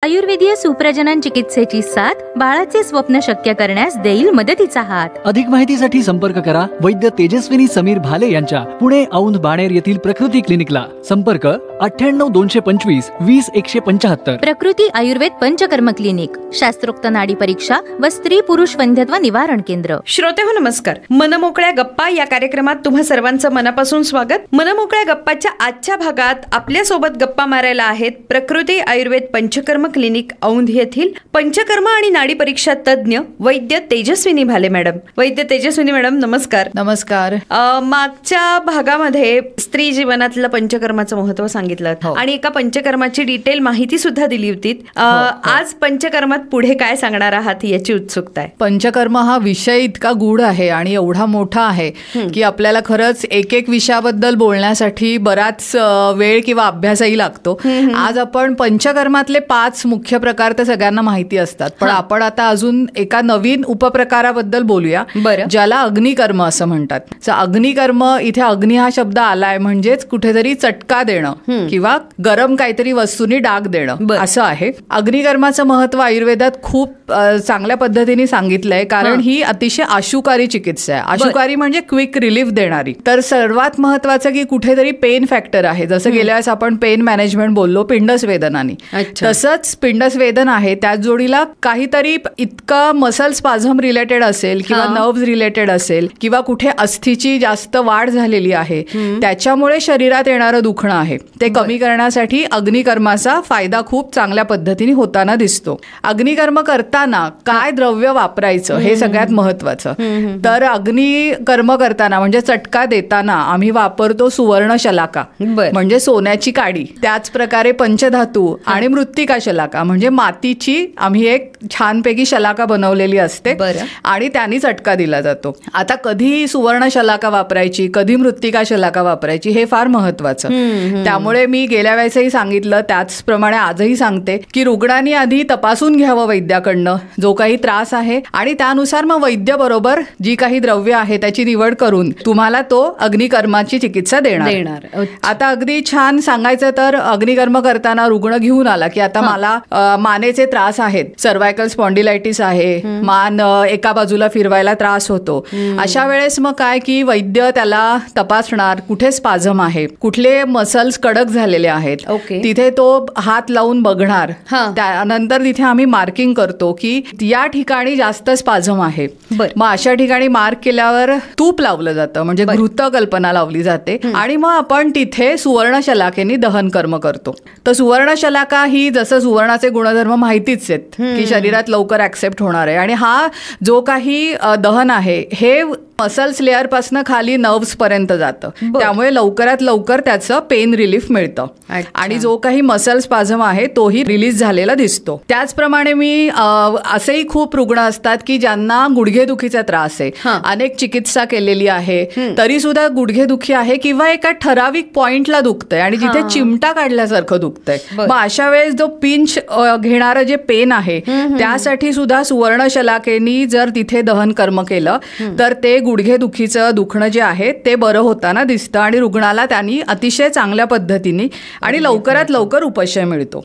आयुर्वेदीय सुप्रजनन चिकित्सेची साथ बाळाचे स्वप्न शक्य करण्यास देईल मदतीचा हात. अधिक माहितीसाठी संपर्क करा वैद्य तेजस्विनी समीर भाले यांच्या पुणे औंध बाणेर येथील प्रकृती क्लिनिकला. संपर्क 98-225 20-175. प्रकृती आयुर्वेद पंचकर्म क्लिनिक, शास्त्रोक्त नाडी परीक्षा व स्त्री पुरुष वंध्यत्व निवारण केंद्र. श्रोतेहो नमस्कार. मनमोकळ्या गप्पा या कार्यक्रमात तुम्हा सर्वांचं मनापासून स्वागत. मनमोकळ्या गप्पाच्या आजच्या भागात आपल्या सोबत गप्पा मारायला आहेत प्रकृती आयुर्वेद पंचकर्म क्लिनिक औंध येथील पंचकर्म आणि नाडी परीक्षा तज्ञ वैद्य तेजस्विनी भाले मॅडम. वैद्य तेजस्विनी मॅडम नमस्कार. नमस्कार. मागच्या भागामध्ये स्त्री जीवनातलं पंचकर्माचं महत्व सांगितलं आणि एका पंचकर्माची डिटेल माहिती सुद्धा दिली होती. आज पंचकर्मात पुढे काय सांगणार आहात याची उत्सुकता आहे. पंचकर्म हा विषय इतका गूढ आहे आणि एवढा मोठा आहे की आपल्याला खरंच एक एक विषयाबद्दल बोलण्यासाठी बराच वेळ किंवा अभ्यासही लागतो. आज आपण पंचकर्मातले 5 मुख्य प्रकार तर सगळ्यांना माहिती असतात, पण आपण आता अजून एका नवीन उपप्रकाराबद्दल बोलूया ज्याला अग्निकर्म असं म्हणतात. अग्निकर्म, इथे अग्नी हा शब्द आलाय म्हणजेच कुठेतरी चटका देणं किंवा गरम काहीतरी वस्तूंनी डाग देणं असं आहे. अग्निकर्माचं महत्व आयुर्वेदात खूप चांगल्या पद्धतीने सांगितलंय, कारण ही अतिशय आशुकारी चिकित्सा आहे. आशुकारी म्हणजे क्विक रिलीफ देणारी. तर सर्वात महत्वाचं की कुठेतरी पेन फॅक्टर आहे. जसं गेल्या वेळेस आपण पेन मॅनेजमेंट बोललो पिंडस्वेदनानी, तसंच पिंडस्वेदन आहे. त्याच जोडीला काहीतरी इतकं मसल स्पाझम रिलेटेड असेल किंवा नर्व्ह रिलेटेड असेल किंवा कुठे अस्थीची जास्त वाढ झालेली आहे, त्याच्यामुळे शरीरात येणारं दुखणं आहे ते कमी करण्यासाठी अग्निकर्माचा फायदा खूप चांगल्या पद्धतीने होताना दिसतो. अग्निकर्म करताना काय द्रव्य वापरायचं हे सगळ्यात महत्वाचं. तर अग्निकर्म करताना म्हणजे चटका देताना आम्ही वापरतो सुवर्ण शलाका म्हणजे सोन्याची काडी, त्याच प्रकारे पंचधातू आणि मृत्तिका शलाका म्हणजे मातीची आम्ही एक छानपैकी शलाका बनवलेली असते आणि त्यांनी चटका दिला जातो. आता कधी सुवर्ण शलाका वापरायची, कधी मृत्तिका शलाका वापरायची हे फार महत्वाचं. त्यामुळे मी गेल्या वेळेसही सांगितलं, त्याचप्रमाणे आजही सांगते की रुग्णांनी आधी तपासून घ्यावं वैद्याकडनं जो काही त्रास आहे आणि त्यानुसार मग वैद्य बरोबर जी काही द्रव्य आहे त्याची निवड करून तुम्हाला तो अग्निकर्माची चिकित्सा देणार. आता अगदी छान सांगायचं तर अग्निकर्म करताना रुग्ण घेऊन आला की आता मला मानेचे त्रास आहेत, सर्वायकल स्पॉन्डिलायटिस आहे, मान एका बाजूला फिरवायला त्रास होतो. अशा वेळेस मग काय की वैद्य त्याला तपासणार कुठे स्पाझम आहे, कुठले मसल्स कडक झालेले आहेत, तिथे तो हात लावून बघणार. त्यानंतर तिथे आम्ही मार्किंग करतो की या ठिकाणी जास्त स्पाझम आहे. मग अशा ठिकाणी मार्क केल्यावर तूप लावलं जातं म्हणजे घृत कल्पना लावली जाते आणि मग आपण तिथे सुवर्ण शलाकेने दहन कर्म करतो. तर सुवर्ण शलाका ही जसं सुवर्णाचे गुणधर्म माहितीच आहेत की शरीरात लवकर ऍक्सेप्ट होणार आहे आणि हा जो काही दहन आहे हे मसल्स लेअर पासून खाली नर्व्स पर्यंत जातं, त्यामुळे लवकरात लवकर त्याचं पेन रिलीफ मिळतं आणि जो काही मसल स्पाझम आहे तोही रिलीज झालेला दिसतो. त्याचप्रमाणे मी असेही खूप रुग्ण असतात की ज्यांना गुडघेदुखीचा त्रास आहे, अनेक चिकित्सा केलेली आहे तरी सुद्धा गुडघेदुखी आहे किंवा एका ठराविक पॉइंटला दुखतंय आणि जिथे चिमटा काढल्यासारखं दुखतंय. मग अशा वेळेस जो पिंच घेणारं जे पेन आहे त्यासाठी सुद्धा सुवर्ण शलाकेनी जर तिथे दहन कर्म केलं तर ते गुडघेदुखीचं दुखणं जे आहे ते बरं होताना दिसतं आणि रुग्णाला त्यांनी अतिशय चांगल्या पद्धतीने आणि लवकरात लवकर उपशय मिळतो.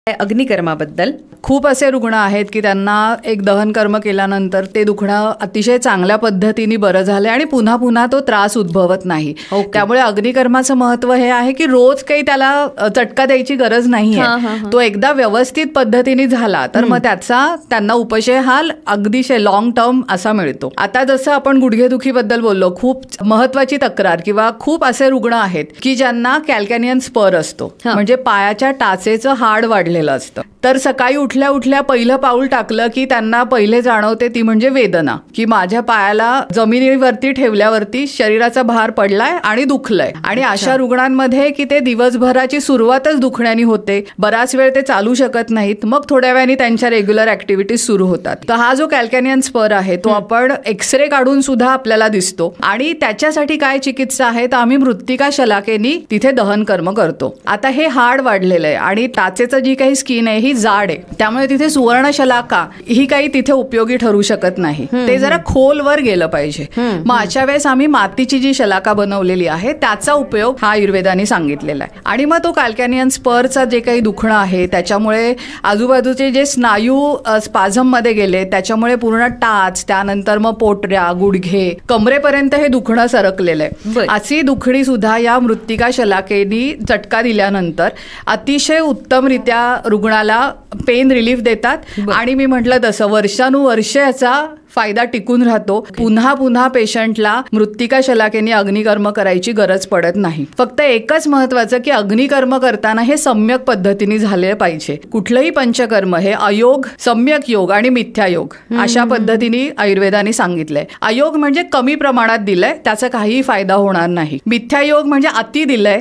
अग्निकर्माबद्दल खूप असे रुग्ण आहेत की त्यांना एक दहन कर्म केल्यानंतर ते दुखणं अतिशय चांगल्या पद्धतीने बरं झालंय आणि पुन्हा पुन्हा तो त्रास उद्भवत नाही. त्यामुळे अग्निकर्माचं महत्व हे आहे की रोज काही त्याला चटका द्यायची गरज नाहीये. तो एकदा व्यवस्थित पद्धतीने झाला तर मग त्याचा त्यांना उपशय हा अगदीशय लॉंग टर्म असा मिळतो. आता जसं आपण गुडघेदुखीबद्दल बोललो, खूप महत्वाची तक्रार किंवा खूप असे रुग्ण आहेत की ज्यांना कॅल्कॅनियन स्पर असतो म्हणजे पायाच्या टाचेचं हाड वाढलेलं असतं. तर सकाळी उठल्या उठल्या पहिलं पाऊल टाकलं की त्यांना पहिले जाणवते ती म्हणजे वेदना, की माझ्या पायाला जमिनीवरती ठेवल्यावरती शरीराचा भार पडलाय आणि दुखलंय. आणि अशा रुग्णांमध्ये की ते दिवसभराची सुरुवातच दुखण्यानी होते, बराच वेळ ते चालू शकत नाहीत, मग थोड्या वेळाने त्यांच्या रेग्युलर ऍक्टिव्हिटीज सुरू होतात. तर हा जो कॅल्कॅनियन स्पर आहे तो आपण एक्सरे काढून सुद्धा आपल्याला दिसतो आणि त्याच्यासाठी काय चिकित्सा आहे तर आम्ही मृत्तिका शलाकेनी तिथे दहन कर्म करतो. आता हे हाड वाढलेलं आहे आणि टाचेचं जी काही स्किन आहे ही जाड आहे, त्यामुळे तिथे सुवर्णशलाका ही काही तिथे उपयोगी ठरू शकत नाही. ते जरा खोलवर गेलं पाहिजे. मग अशा वेळेस आम्ही मातीची जी शलाका बनवलेली आहे त्याचा उपयोग हा आयुर्वेदाने सांगितलेला आहे. आणि मग तो कॅल्कॅनियन स्परचा जे काही दुखणं आहे त्याच्यामुळे आजूबाजूचे जे स्नायू स्पाझम मध्ये गेले त्याच्यामुळे पूर्ण टाच, त्यानंतर मग पोटऱ्या, गुडघे, कमरेपर्यंत हे दुखणं सरकलेलं आहे. अशी दुखणी सुद्धा या मृत्तिका शलाकेनी चटका दिल्यानंतर अतिशय उत्तमरित्या रुग्णाला पेन रिलीफ देतात. आणि मी म्हटलं तसं वर्षानुवर्ष याचा फायदा टिकून राहतो. पुन्हा पुन्हा पेशंटला मृत्तिका शलाकेने अग्निकर्म करायची गरज पडत नाही. फक्त एकच महत्वाचं की अग्निकर्म करताना हे सम्यक पद्धतीने झाले पाहिजे. कुठलंही पंचकर्म हे अयोग, सम्यक योग आणि मिथ्या योग अशा पद्धतीने आयुर्वेदाने सांगितलंय. अयोग म्हणजे कमी प्रमाणात दिलंय त्याचा काहीही फायदा होणार नाही. मिथ्या योग म्हणजे अति दिलंय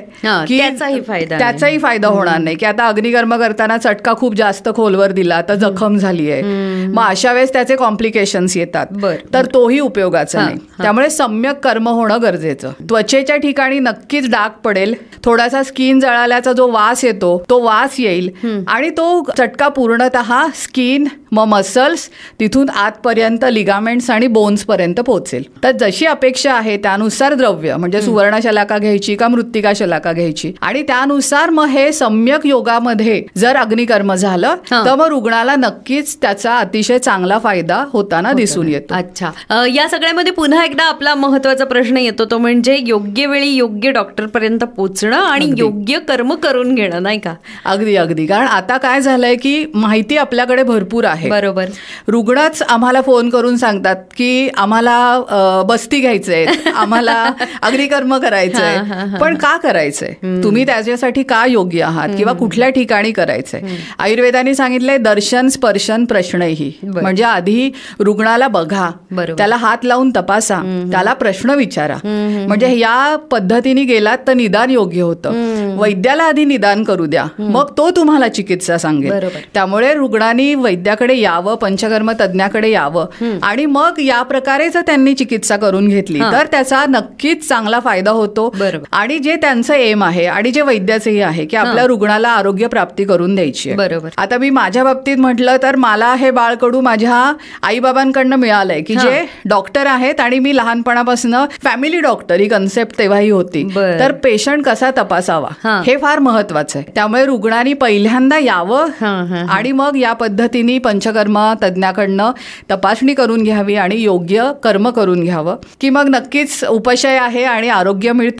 की त्याचाही फायदा होणार नाही. की आता अग्निकर्म करताना चटका खूप जास्त खोलवर दिला तर जखम झाली आहे, मग अशा वेळेस त्याचे कॉम्प्लिकेशन्स येतात, तर तोही उपयोगाचा नाही. त्यामुळे सम्यक कर्म होणं गरजेचं. त्वचेच्या ठिकाणी नक्कीच डाग पडेल, थोडासा स्किन जळाल्याचा जो वास येतो तो वास येईल आणि तो चटका पूर्णतः स्किन, मग मसल्स, तिथून आतपर्यंत लिगामेंट्स आणि बोन्स पर्यंत पोहोचेल. तर जशी अपेक्षा आहे त्यानुसार द्रव्य म्हणजे सुवर्णशलाका घ्यायची का मृत्तिका शलाका घ्यायची आणि त्यानुसार मग हे सम्यक योगामध्ये जर अग्निकर्म झालं तर मग रुग्णाला नक्कीच त्याचा अतिशय चांगला फायदा होताना दिसून येतो. अच्छा, या सगळ्यामध्ये पुन्हा एकदा आपला महत्वाचा प्रश्न येतो तो म्हणजे योग्य वेळी योग्य डॉक्टर पर्यंत पोहोचणं आणि योग्य कर्म करून घेणं, नाही का? अगदी अगदी. कारण आता काय झालंय की माहिती आपल्याकडे भरपूर आहे. बरोबर. रुग्णच आम्हाला फोन करून सांगतात की आम्हाला बस्ती घ्यायचंय, आम्हाला अग्निकर्म करायचंय, पण का करायचंय, तुम्ही त्याच्यासाठी का योग्य आहात किंवा कुठल्या ठिकाणी करायचंय. आयुर्वेदाने सांगितलंय दर्शन स्पर्शन प्रश्नही, म्हणजे आधी रुग्णाला बघा, त्याला हात लावून तपासा, त्याला प्रश्न विचारा. म्हणजे या पद्धतीने गेलात तर निदान योग्य होतं. वैद्याला आधी निदान करू द्या, मग तो तुम्हाला चिकित्सा सांगेल. त्यामुळे रुग्णांनी वैद्याकडे यावं, पंचकर्म तज्ञाकडे यावं आणि मग या प्रकारे जर त्यांनी चिकित्सा करून घेतली तर त्याचा नक्कीच चांगला फायदा होतो. आणि जे त्यांचं एम आहे आणि जे वैद्याचंही आहे की आपल्या रुग्णाला आरोग्य प्राप्ती करून द्यायची आहे. बरोबर. आता मी माझ्या बाबतीत म्हटलं तर मला हे बाळकडू माझ्या आईबाबांकडनं मिळालंय की जे डॉक्टर आहेत आणि मी लहानपणापासून फॅमिली डॉक्टर ही कन्सेप्ट तेव्हाही होती. तर पेशंट कसा तपासावा हे फार महत्वाचं आहे. त्यामुळे रुग्णांनी पहिल्यांदा यावं आणि मग या पद्धतीने पंचकर्म तज्ञाकडनं तपासणी करून घ्यावी आणि योग्य कर्म करून घ्यावं की मग नक्कीच उपशय आहे आणि आरोग्य मिळतं.